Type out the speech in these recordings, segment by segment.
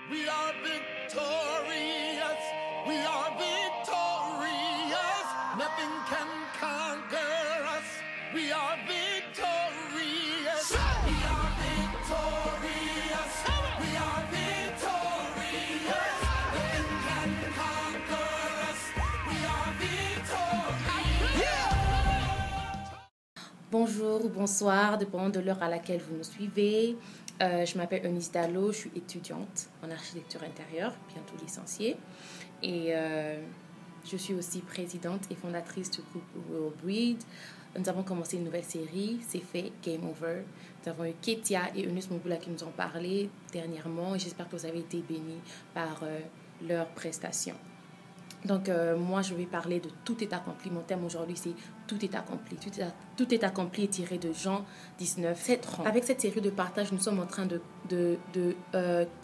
We are victorious. We are victorious. Nothing can conquer us. We are victorious. We are victorious. We are victorious. Nothing can conquer us. We are victorious. Bonjour ou bonsoir, dépendant de l'heure à laquelle vous nous suivez. Je m'appelle Eunice Dallo, je suis étudiante en architecture intérieure, bientôt licenciée. Et je suis aussi présidente et fondatrice du groupe Royal Breed. Nous avons commencé une nouvelle série, c'est fait, Game Over. Nous avons eu Ketia et Eunice Mobula qui nous ont parlé dernièrement et j'espère que vous avez été bénis par leurs prestations. Donc, moi, je vais parler de tout est accompli. Mon thème aujourd'hui, c'est tout est accompli. Tout est accompli est tiré de Jean 19, 7 ans. Avec cette série de partage, nous sommes en train de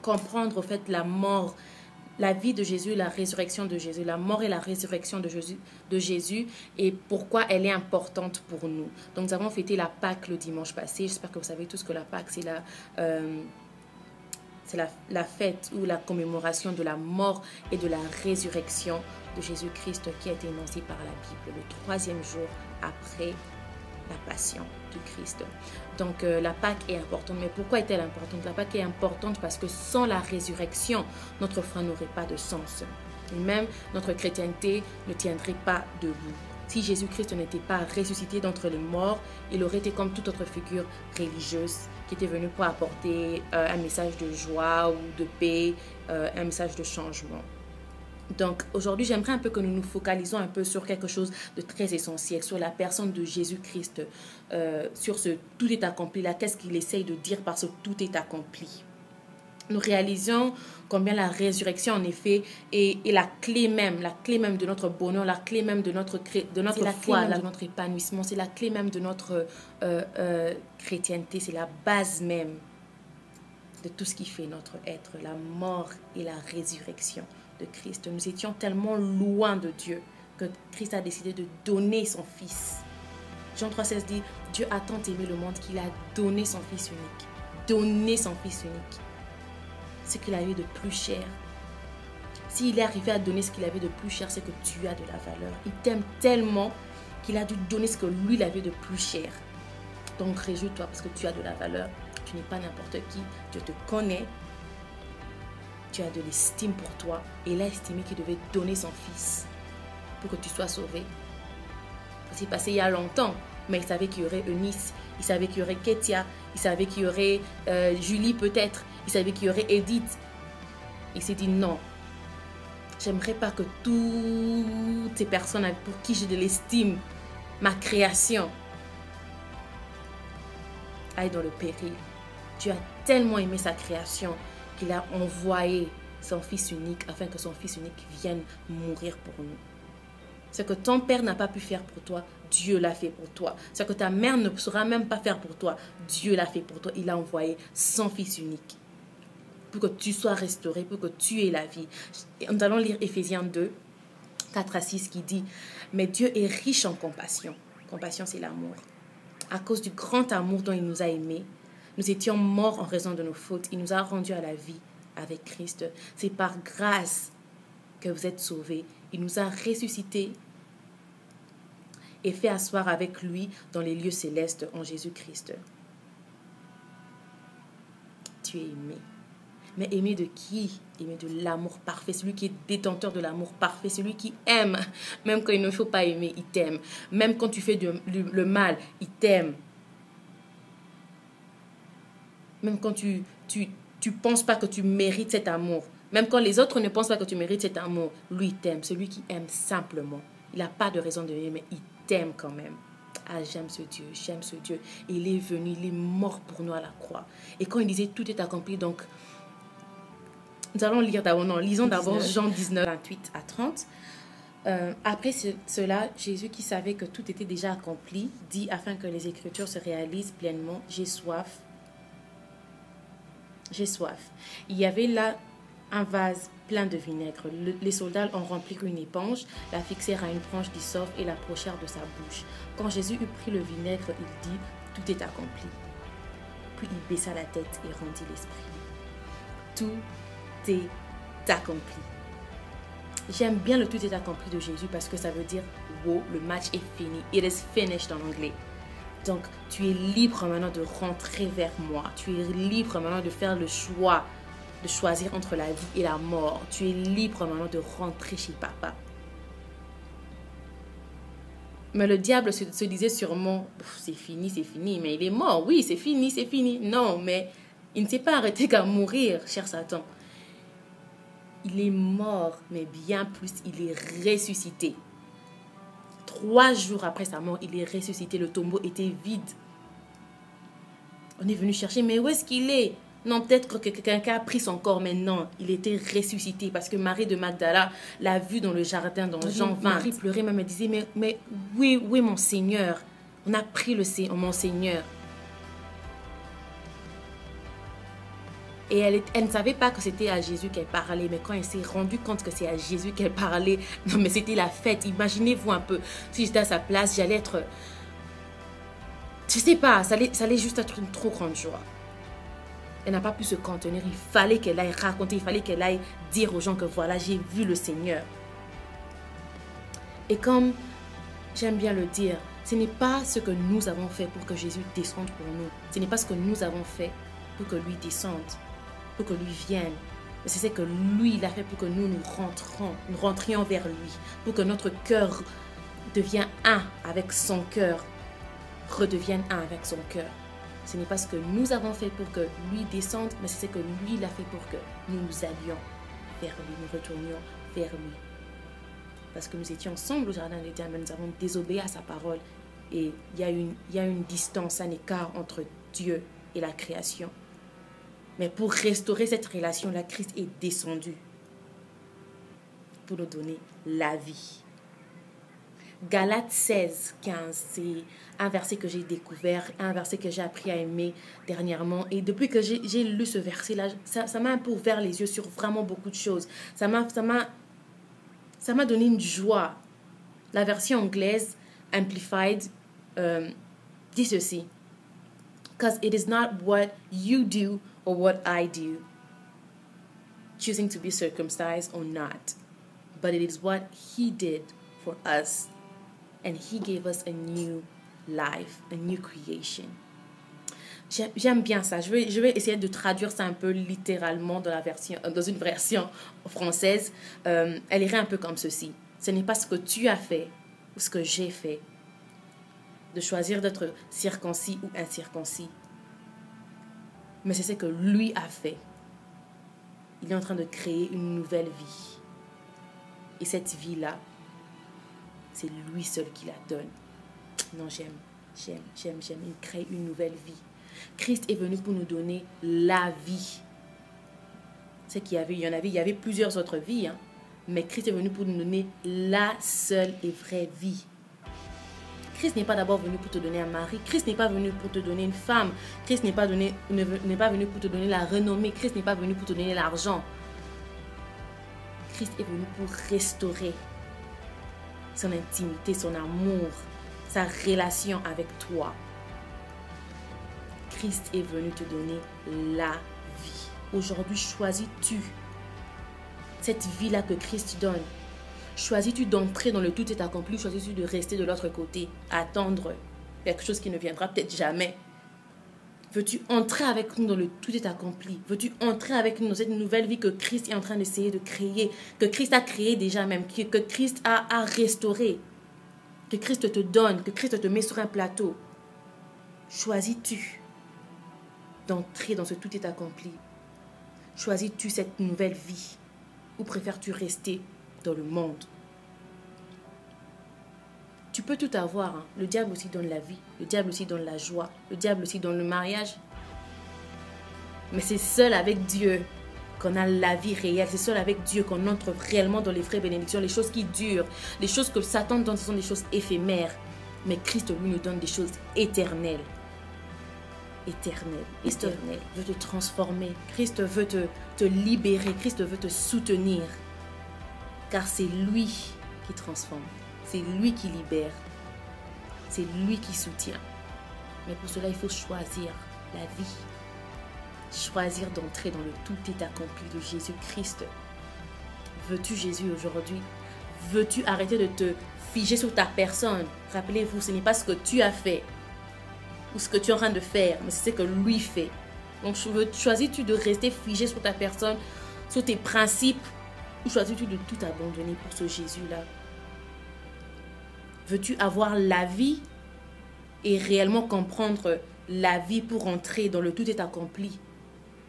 comprendre, au fait, la mort, la vie de Jésus, la résurrection de Jésus, la mort et la résurrection de Jésus et pourquoi elle est importante pour nous. Donc, nous avons fêté la Pâque le dimanche passé. J'espère que vous savez tous que la Pâque, c'est la fête ou la commémoration de la mort et de la résurrection de Jésus-Christ qui a été énoncée par la Bible le 3e jour après la passion du Christ. Donc la Pâque est importante. Mais pourquoi est-elle importante? La Pâque est importante parce que sans la résurrection, notre foi n'aurait pas de sens. Et même notre chrétienté ne tiendrait pas debout. Si Jésus-Christ n'était pas ressuscité d'entre les morts, il aurait été comme toute autre figure religieuse qui était venue pour apporter un message de joie ou de paix, un message de changement. Donc aujourd'hui, j'aimerais un peu que nous nous focalisons un peu sur quelque chose de très essentiel, sur la personne de Jésus-Christ, sur ce tout est accompli là. Qu'est-ce qu'il essaye de dire par ce tout est accompli? Nous réalisons combien la résurrection, en effet, est la clé même de notre bonheur, la clé même de notre foi, de notre épanouissement. C'est la clé même de notre chrétienté. C'est la base même de tout ce qui fait notre être, la mort et la résurrection de Christ. Nous étions tellement loin de Dieu que Christ a décidé de donner son Fils. Jean 3,16 dit, Dieu a tant aimé le monde qu'il a donné son Fils unique. Donné son Fils unique. Ce qu'il avait de plus cher. S'il est arrivé à donner ce qu'il avait de plus cher, c'est que tu as de la valeur. Il t'aime tellement qu'il a dû donner ce que lui, il avait de plus cher. Donc réjouis-toi parce que tu as de la valeur. Tu n'es pas n'importe qui. Dieu te connaît. Tu as de l'estime pour toi. Et il a estimé qu'il devait donner son Fils pour que tu sois sauvé. C'est passé il y a longtemps, mais il savait qu'il y aurait Eunice. Il savait qu'il y aurait Ketia. Il savait qu'il y aurait Julie peut-être. Il savait qu'il y aurait Edith. Il s'est dit non. J'aimerais pas que toutes ces personnes pour qui j'ai de l'estime, ma création, aille dans le péril. Dieu a tellement aimé sa création qu'il a envoyé son Fils unique afin que son Fils unique vienne mourir pour nous. Ce que ton père n'a pas pu faire pour toi, Dieu l'a fait pour toi. Ce que ta mère ne saura même pas faire pour toi, Dieu l'a fait pour toi. Il a envoyé son Fils unique pour que tu sois restauré, pour que tu aies la vie. Et nous allons lire Éphésiens 2, 4 à 6 qui dit « Mais Dieu est riche en compassion. » Compassion, c'est l'amour. À cause du grand amour dont il nous a aimés, nous étions morts en raison de nos fautes. Il nous a rendus à la vie avec Christ. C'est par grâce que vous êtes sauvés. Il nous a ressuscités et fait asseoir avec lui dans les lieux célestes en Jésus-Christ. Tu es aimé. Mais aimé de qui? Aimé de l'amour parfait. Celui qui est détenteur de l'amour parfait. Celui qui aime. Même quand il ne faut pas aimer, il t'aime. Même quand tu fais le mal, il t'aime. Même quand tu penses pas que tu mérites cet amour. Même quand les autres ne pensent pas que tu mérites cet amour. Lui, il t'aime. Celui qui aime simplement. Il n'a pas de raison de l'aimer, mais il t'aime quand même. Ah, j'aime ce Dieu, j'aime ce Dieu. Il est venu, il est mort pour nous à la croix. Et quand il disait tout est accompli, donc, nous allons lire d'abord, lisons d'abord Jean 19, 28 à 30. Après cela, Jésus qui savait que tout était déjà accompli, dit afin que les Écritures se réalisent pleinement, j'ai soif. J'ai soif. Il y avait là un vase plein de vinaigre. Les soldats en remplirent une éponge, la fixèrent à une branche d'hysope et l'approchèrent de sa bouche. Quand Jésus eut pris le vinaigre, il dit « Tout est accompli ». Puis il baissa la tête et rendit l'esprit. Tout est accompli. J'aime bien le tout est accompli de Jésus parce que ça veut dire wow, le match est fini. It is finished en anglais. Donc, tu es libre maintenant de rentrer vers moi. Tu es libre maintenant de faire le choix, de choisir entre la vie et la mort. Tu es libre maintenant de rentrer chez papa. Mais le diable se disait sûrement, c'est fini, mais il est mort. Oui, c'est fini. Non, mais il ne s'est pas arrêté qu'à mourir, cher Satan. Il est mort, mais bien plus, il est ressuscité. 3 jours après sa mort, il est ressuscité. Le tombeau était vide. On est venu chercher, mais où est-ce qu'il est? Non, peut-être que quelqu'un a pris son corps, mais non, il était ressuscité parce que Marie de Magdala l'a vu dans le jardin, dans Jean 20. Marie pleurait, mais me disait, mais oui, mon Seigneur, on a pris mon Seigneur. Et elle ne savait pas que c'était à Jésus qu'elle parlait. Mais quand elle s'est rendue compte que c'est à Jésus qu'elle parlait, non mais c'était la fête. Imaginez-vous un peu, si j'étais à sa place, j'allais être... Je sais pas, ça allait juste être une trop grande joie. Elle n'a pas pu se contenir. Il fallait qu'elle aille raconter, il fallait qu'elle aille dire aux gens que voilà, j'ai vu le Seigneur. Et comme j'aime bien le dire, ce n'est pas ce que nous avons fait pour que Jésus descende pour nous. Ce n'est pas ce que nous avons fait pour que lui descende, pour que lui vienne. Mais c'est ce que lui, il a fait pour que nous rentrions vers lui, pour que notre cœur devienne un avec son cœur, redevienne un avec son cœur. Ce n'est pas ce que nous avons fait pour que lui descende, mais c'est ce que lui, il a fait pour que nous nous allions vers lui, nous retournions vers lui. Parce que nous étions ensemble au jardin d'Éden, mais nous avons désobéi à sa parole. Et il y a une distance, un écart entre Dieu et la création. Mais pour restaurer cette relation, la Christ est descendu pour nous donner la vie. Galates 16, 15, c'est un verset que j'ai découvert, un verset que j'ai appris à aimer dernièrement. Et depuis que j'ai lu ce verset-là, ça m'a un peu ouvert les yeux sur vraiment beaucoup de choses. Ça m'a donné une joie. La version anglaise, Amplified, dit ceci. Because it is not what you do or what I do, choosing to be circumcised or not, but it is what he did for us. And he gave us a new life, a new creation. J'aime bien ça. Je vais essayer de traduire ça un peu littéralement dans une version française. Elle irait un peu comme ceci. Ce n'est pas ce que tu as fait ou ce que j'ai fait, de choisir d'être circoncis ou incirconcis. Mais c'est ce que lui a fait. Il est en train de créer une nouvelle vie. Et cette vie-là, c'est lui seul qui la donne. Non, j'aime. Il crée une nouvelle vie. Christ est venu pour nous donner la vie. C'est qu'il y avait plusieurs autres vies, hein, mais Christ est venu pour nous donner la seule et vraie vie. Christ n'est pas d'abord venu pour te donner un mari. Christ n'est pas venu pour te donner une femme. Christ n'est pas venu pour te donner la renommée. Christ n'est pas venu pour te donner l'argent. Christ est venu pour restaurer son intimité, son amour, sa relation avec toi. Christ est venu te donner la vie. Aujourd'hui, choisis-tu cette vie-là que Christ donne? Choisis-tu d'entrer dans le tout est accompli? Choisis-tu de rester de l'autre côté, attendre quelque chose qui ne viendra peut-être jamais? Veux-tu entrer avec nous dans le tout est accompli? Veux-tu entrer avec nous dans cette nouvelle vie que Christ est en train d'essayer de créer, que Christ a créé déjà même, que Christ a restauré, que Christ te donne, que Christ te met sur un plateau? Choisis-tu d'entrer dans ce tout est accompli? Choisis-tu cette nouvelle vie ou préfères-tu rester dans le monde? Tu peux tout avoir, hein. Le diable aussi donne la vie, le diable aussi donne la joie, le diable aussi donne le mariage. Mais c'est seul avec Dieu qu'on a la vie réelle, c'est seul avec Dieu qu'on entre réellement dans les vraies bénédictions, les choses qui durent, les choses que Satan donne, ce sont des choses éphémères. Mais Christ, lui, nous donne des choses éternelles. Éternel veut te transformer. Christ veut te libérer. Christ veut te soutenir. Car c'est lui qui transforme. C'est lui qui libère. C'est lui qui soutient. Mais pour cela, il faut choisir la vie. choisir d'entrer dans le tout est accompli de Jésus-Christ. Veux-tu Jésus aujourd'hui? Veux-tu arrêter de te figer sur ta personne? Rappelez-vous, ce n'est pas ce que tu as fait ou ce que tu es en train de faire, mais c'est ce que lui fait. Donc, choisis-tu de rester figé sur ta personne, sur tes principes, ou choisis-tu de tout abandonner pour ce Jésus-là? Veux-tu avoir la vie et réellement comprendre la vie pour entrer dans le tout est accompli?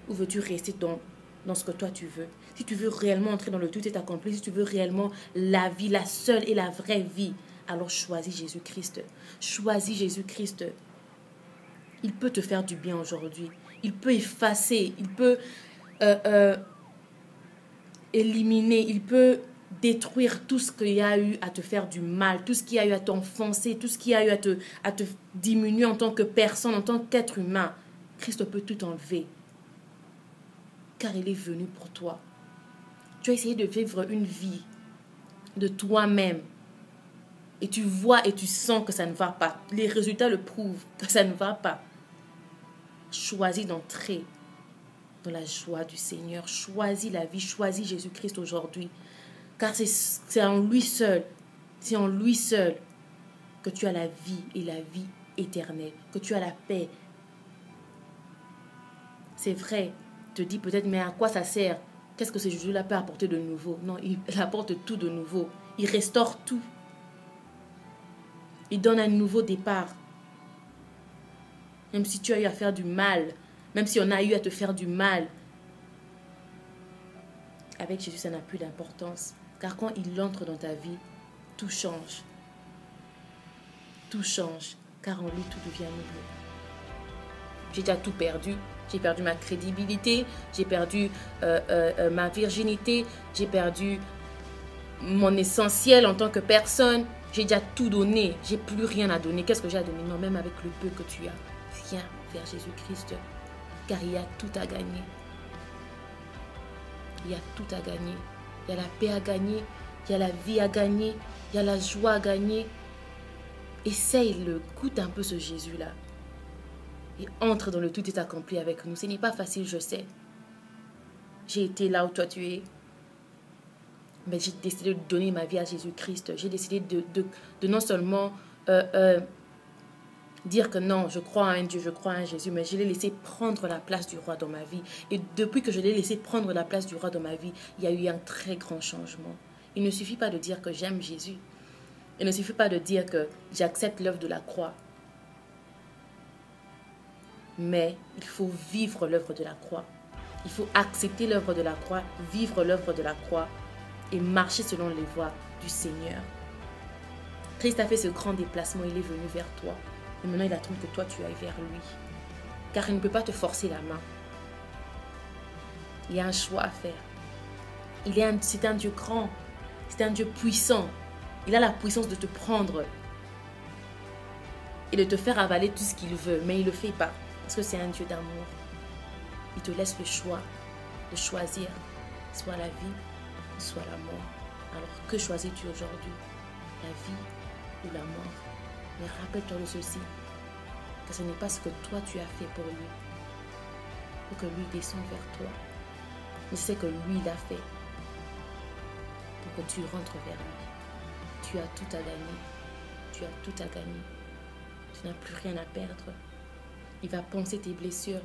Ou veux-tu rester dans ce que toi tu veux? Si tu veux réellement entrer dans le tout est accompli, si tu veux réellement la vie, la seule et la vraie vie, alors choisis Jésus-Christ. Choisis Jésus-Christ. Il peut te faire du bien aujourd'hui. Il peut effacer, il peut éliminer, il peut détruire tout ce qu'il y a eu à te faire du mal, tout ce qu'il y a eu à t'enfoncer, tout ce qu'il y a eu à te diminuer en tant que personne, en tant qu'être humain. Christ peut tout enlever. Car il est venu pour toi. Tu as essayé de vivre une vie de toi-même. Et tu vois et tu sens que ça ne va pas. Les résultats le prouvent que ça ne va pas. Choisis d'entrer dans la joie du Seigneur. Choisis la vie. Choisis Jésus-Christ aujourd'hui. Car c'est en lui seul. C'est en lui seul que tu as la vie et la vie éternelle. Que tu as la paix. C'est vrai. Tu te dis peut-être, mais à quoi ça sert? Qu'est-ce que ce Jésus-là peut apporter de nouveau? Non, il apporte tout de nouveau. Il restaure tout. Il donne un nouveau départ. Même si tu as eu à faire du mal, même si on a eu à te faire du mal, avec Jésus, ça n'a plus d'importance. Car quand il entre dans ta vie, tout change. Tout change. Car en lui, tout devient nouveau. J'ai déjà tout perdu. J'ai perdu ma crédibilité. J'ai perdu ma virginité. J'ai perdu mon essentiel en tant que personne. J'ai déjà tout donné. J'ai plus rien à donner. Qu'est-ce que j'ai à donner? Non, même avec le peu que tu as. Viens vers Jésus-Christ. Car il y a tout à gagner. Il y a tout à gagner. Il y a la paix à gagner. Il y a la vie à gagner. Il y a la joie à gagner. Essaye-le. Goûte un peu ce Jésus-là. Et entre dans le tout est accompli avec nous. Ce n'est pas facile, je sais. J'ai été là où toi tu es. Mais j'ai décidé de donner ma vie à Jésus-Christ. J'ai décidé de non seulement dire que non, je crois à un Dieu, je crois à un Jésus, mais je l'ai laissé prendre la place du roi dans ma vie. Et depuis que je l'ai laissé prendre la place du roi dans ma vie, il y a eu un très grand changement. Il ne suffit pas de dire que j'aime Jésus. Il ne suffit pas de dire que j'accepte l'œuvre de la croix. Mais il faut vivre l'œuvre de la croix. Il faut accepter l'œuvre de la croix, vivre l'œuvre de la croix et marcher selon les voies du Seigneur. Christ a fait ce grand déplacement, il est venu vers toi. Et maintenant, il attend que toi, tu ailles vers lui. Car il ne peut pas te forcer la main. Il y a un choix à faire. C'est un Dieu grand. C'est un Dieu puissant. Il a la puissance de te prendre et de te faire avaler tout ce qu'il veut. Mais il ne le fait pas. Parce que c'est un Dieu d'amour. Il te laisse le choix de choisir soit la vie, soit la mort. Alors que choisis-tu aujourd'hui? La vie ou la mort? Mais rappelle-toi de ceci, que ce n'est pas ce que toi tu as fait pour lui, pour que lui descende vers toi, mais c'est ce que lui il a fait, pour que tu rentres vers lui. Tu as tout à gagner, tu as tout à gagner, tu n'as plus rien à perdre. Il va panser tes blessures,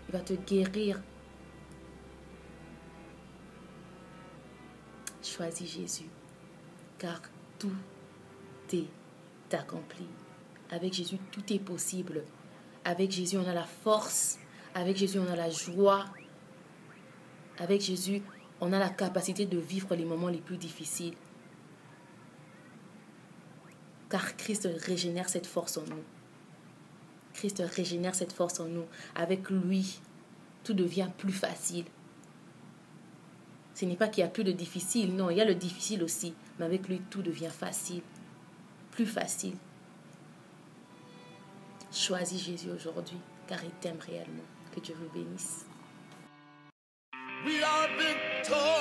il va te guérir. Choisis Jésus, car tout est accompli. Avec Jésus, tout est possible. Avec Jésus, on a la force. Avec Jésus, on a la joie. Avec Jésus, on a la capacité de vivre les moments les plus difficiles. Car Christ régénère cette force en nous. Christ régénère cette force en nous. Avec lui, tout devient plus facile. Ce n'est pas qu'il n'y a plus de difficile. Non, il y a le difficile aussi. Mais avec lui, tout devient facile. Plus facile. Choisis Jésus aujourd'hui, car il t'aime réellement. Que Dieu vous bénisse. We are victorious.